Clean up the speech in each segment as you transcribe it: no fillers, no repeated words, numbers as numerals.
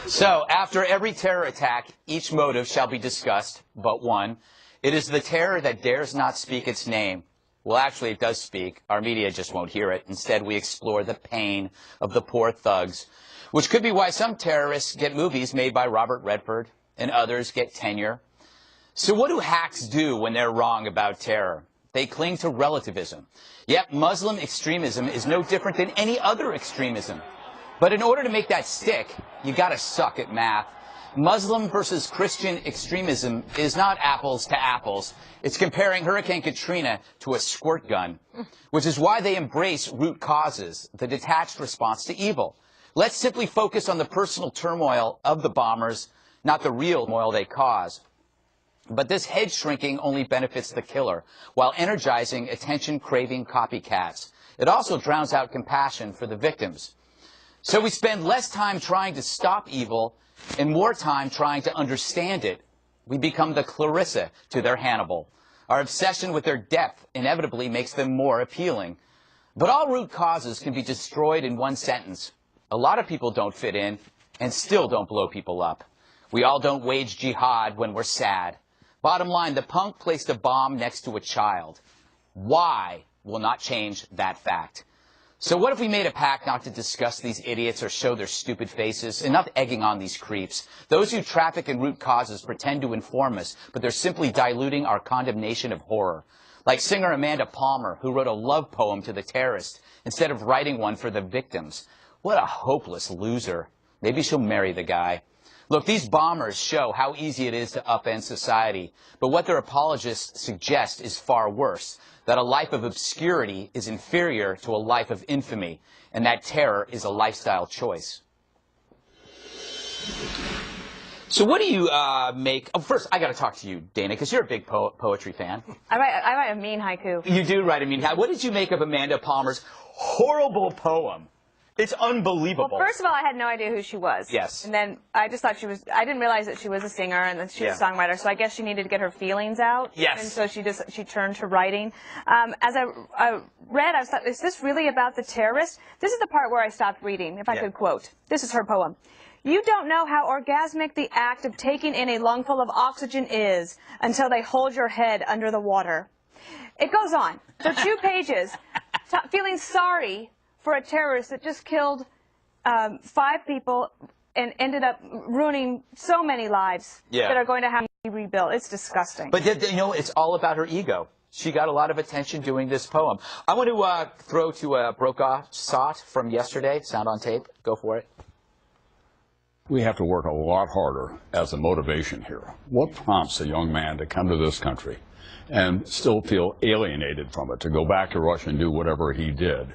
So, after every terror attack, each motive shall be discussed, but one. It is the terror that dares not speak its name. Well, actually, it does speak. Our media just won't hear it. Instead, we explore the pain of the poor thugs, which could be why some terrorists get movies made by Robert Redford and others get tenure. So what do hacks do when they're wrong about terror? They cling to relativism. Yep, Muslim extremism is no different than any other extremism. But in order to make that stick, you gotta suck at math. Muslim versus Christian extremism is not apples to apples. It's comparing Hurricane Katrina to a squirt gun, which is why they embrace root causes, the detached response to evil. Let's simply focus on the personal turmoil of the bombers, not the real turmoil they cause. But this head shrinking only benefits the killer, while energizing attention-craving copycats. It also drowns out compassion for the victims. So we spend less time trying to stop evil and more time trying to understand it. We become the Clarissa to their Hannibal. Our obsession with their depth inevitably makes them more appealing. But all root causes can be destroyed in one sentence. A lot of people don't fit in and still don't blow people up. We all don't wage jihad when we're sad. Bottom line, the punk placed a bomb next to a child. Why will not change that fact. So what if we made a pact not to discuss these idiots or show their stupid faces? Enough egging on these creeps. Those who traffic in root causes pretend to inform us, but they're simply diluting our condemnation of horror. Like singer Amanda Palmer, who wrote a love poem to the terrorist instead of writing one for the victims. What a hopeless loser. Maybe she'll marry the guy. Look, these bombers show how easy it is to upend society, but what their apologists suggest is far worse, that a life of obscurity is inferior to a life of infamy, and that terror is a lifestyle choice. So what do you make... Oh, first, I got to talk to you, Dana, because you're a big poetry fan. I write a mean haiku. You do write a mean haiku. What did you make of Amanda Palmer's horrible poem? It's unbelievable. Well, first of all, I had no idea who she was. Yes. And then I just thought she was, I didn't realize that she was a singer and that she was a songwriter, so I guess she needed to get her feelings out. Yes. And so she turned to writing. As I read, I thought, is this really about the terrorist? This is the part where I stopped reading, if I could quote. This is her poem. You don't know how orgasmic the act of taking in a lungful of oxygen is until they hold your head under the water. It goes on for 2 pages, feeling sorry for a terrorist that just killed 5 people and ended up ruining so many lives that are going to have to be rebuilt. It's disgusting. But, you know, it's all about her ego. She got a lot of attention doing this poem. I want to throw to a Brokaw Sot from yesterday. Sound on tape. Go for it. We have to work a lot harder as a motivation here. What prompts a young man to come to this country and still feel alienated from it, to go back to Russia and do whatever he did?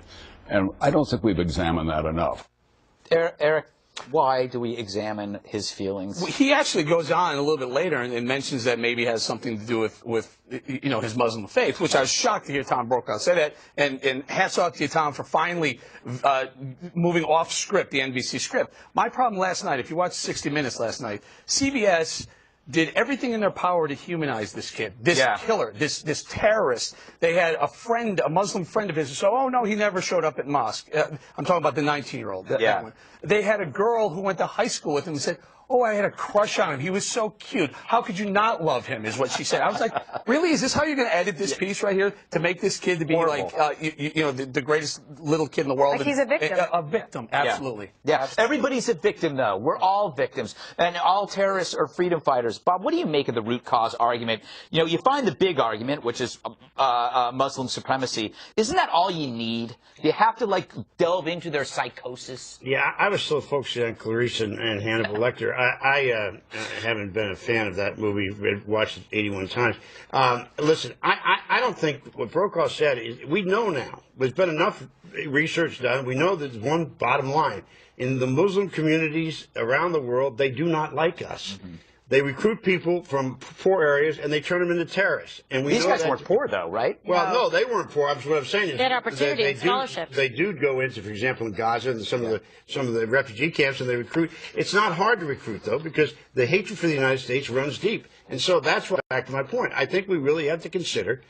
And I don't think we've examined that enough. Eric, why do we examine his feelings? Well, he actually goes on a little bit later and mentions that maybe it has something to do with you know, his Muslim faith, which I was shocked to hear Tom Brokaw say that. And hats off to you, Tom, for finally moving off script, the NBC script. My problem last night, if you watched 60 Minutes last night, CBS did everything in their power to humanize this kid, this killer, this terrorist. They had a friend, a Muslim friend of his, who said, oh, no, he never showed up at mosque. I'm talking about the 19-year-old. That one. They had a girl who went to high school with him and said, oh, I had a crush on him. He was so cute. How could you not love him, is what she said. I was like, really? Is this how you're going to edit this piece right here? To make this kid to be like, you know, the greatest little kid in the world? Like he's a victim. A victim, absolutely. Yeah. Everybody's a victim, though. We're all victims. And all terrorists are freedom fighters. Bob, what do you make of the root cause argument? You know, you find the big argument, which is Muslim supremacy. Isn't that all you need? Do you have to, like, delve into their psychosis? Yeah, I was so focused on Clarice and Hannibal Lecter. I haven't been a fan of that movie. I've watched it 81 times. Listen, I don't think what Brokaw said is, we know now. There's been enough research done. We know there's one bottom line. In the Muslim communities around the world, they do not like us. Mm-hmm. They recruit people from poor areas, and they turn them into terrorists. And we These guys weren't poor, though, right? Well, no, they weren't poor. What I'm saying is they had opportunity and scholarships. They do go into, for example, in Gaza and some of the refugee camps, and they recruit. It's not hard to recruit, though, because the hatred for the United States runs deep. And so that's back to my point. I think we really have to consider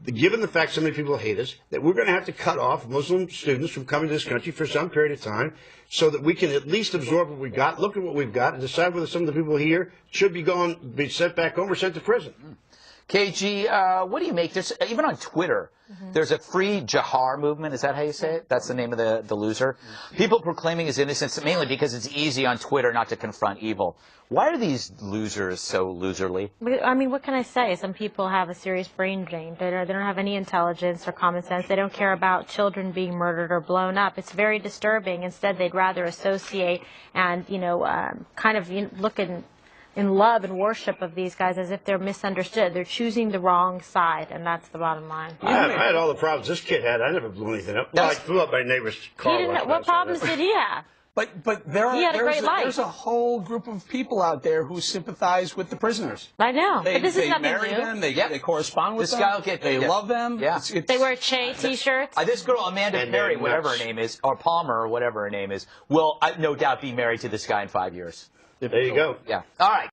given the fact so many people hate us, that we're going to have to cut off Muslim students from coming to this country for some period of time so that we can at least absorb what we've got, look at what we've got, and decide whether some of the people here should be sent back home or sent to prison. KG, what do you make? There's, even on Twitter, there's a free Jahar movement. Is that how you say it? That's the name of the loser. People proclaiming his innocence mainly because it's easy on Twitter not to confront evil. Why are these losers so loserly? I mean, what can I say? Some people have a serious brain drain. They don't have any intelligence or common sense. They don't care about children being murdered or blown up. It's very disturbing. Instead, they'd rather associate and, kind of look in love and worship of these guys as if they're misunderstood. They're choosing the wrong side, and that's the bottom line. I had all the problems this kid had. I never blew anything up. Well, I blew up my neighbor's car. He didn't, what problems did he have? But He had a great life. there's a whole group of people out there who sympathize with the prisoners. I know, They, but this is they nothing marry new. them. They correspond with This them. guy will get- They yeah. love them. Yeah. They wear Che T-shirts. This girl, Amanda And Perry, they're whatever her nuts. name is, or Palmer, or whatever her name is, will no doubt be married to this guy in 5 years. There you go. Yeah. All right.